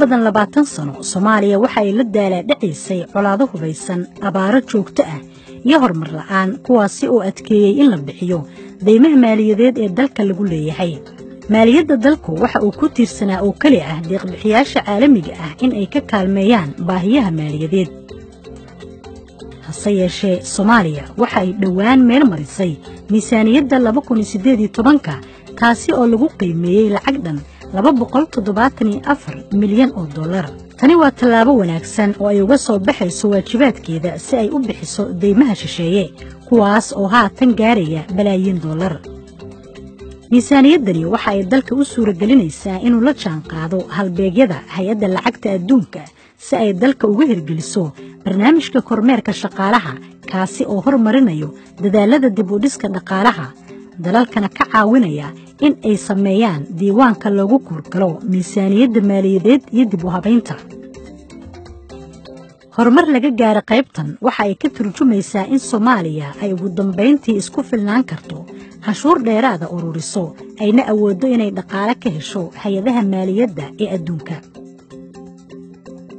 badan 20 sano Soomaaliya waxa ay la daaladhacisay colaado hubaysan abaaro joogto ah iyo horumar la'aan kuwaasi oo adkeeyay in la bixiyo deymaha maaliyadeed ee dalka lagu leeyahay maaliyadda dalku waxa uu ku tiirsanaa oo kali ah deeq bixiyaasha caalamiga ah in ay ka kaalmeeyaan baahiyaha maaliyadeed hase yeeshee Soomaaliya waxa ay dhawaan meel marisay miisaaniyadda 2018 taasi oo lagu qiimeeyay lacag dhan $274 milyan oo dollar tani waa tallaabo wanaagsan oo ay uga soo baxayso waajibaadkeeda si ay u bixiso deymaha shisheeye kuwaas oo haatan gaaraya balaayiin dollar miisaaniyaddani waxa ay dalka u suuragelinaysaa inuu la jaanqaado halbeegyada hay'adda lacagta adduunka si ay dalka uga hirgeliso barnaamijka kormeerka shaqaalaha kaasi oo horumarinayo dadaalada dib u dhiska dhaqaalaha dalalkana ka caawinaya in ay sameeyaan diiwaanka loogu kurgalo miisaaniyadda maaliyadeed iyo dib u habaynta horumar laga gaaro qaybtan waxa ay ka turjumaysaa in Soomaaliya ay ugu dambeyntii isku filnaan karto cashuur dheeraada ururiso ayna awoodo inay dhaqaale ka hesho hay'adaha maaliyadda ee adduunka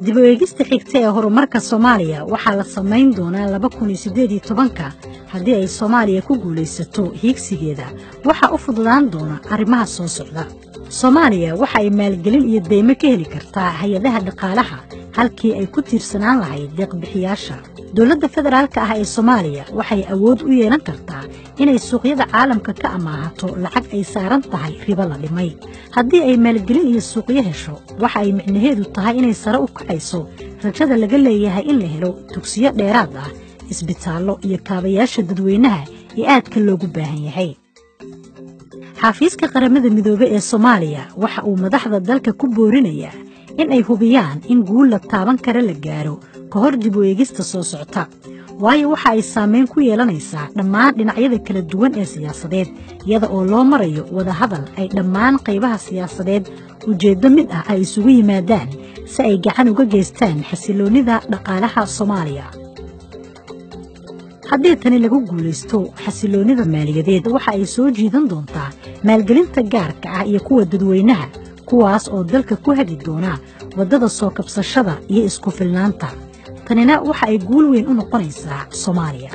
dib u eegista xigta ee horumarka Soomaaliya waxaa la sameyn doonaa 2018 haddii ay Soomaaliya ku guulaysato hiigsigeeda waxa u fududaan doona arrimaha soo socda Soomaaliya waxa ay maalgelin iyo deymo ka heli kartaa hay'adaha dhaqaalaha halkii ay ku tiirsanaan lahayd deeq bixiyaasha dowladda federaalka ah ee Soomaaliya waxay awood u yeelan kartaa inay suuqyada caalamka ka amaahato lacag ay saaran tahay ribo la dhimay haddii ay maalgelin iyo suuqyo hesho waxa ay micnaheedu tahay inay sare u kacayso rajada laga leeyahay in la helo dugsiyo dheeraad ah isbitaallo iyo kaabayaasha dadweynaha ee aadka loogu baahan yahay xafiiska qaramada midoobay ee Soomaaliya waxa uu madaxda dalka ku boorinayaa in ay hubiyaan in guul la taaban kara la gaaro ka hor dib u eegista soo socota waayo waxa ay saameyn ku yeelanaysaa dhammaan dhinacyada kala duwan ee siyaasadeed iyada oo loo marayo wada hadal ay dhammaan qaybaha siyaasadeed ujeedo mid ah ay isugu yimaadaan si ay gacan uga geystaan xasiloonida dhaqaalaha Soomaaliya haddii tani lagu guulaysto xasiloonida maaliyadeed waxa ay soo jiidan doontaa maalgelinta gaarka ah iyo kuwa dadweynaha kuwaas oo dalka ku hagi doona wadada soo kabsashada iyo isku filnaanta tanina waxa ay guul weyn u noqonaysaa Soomaaliya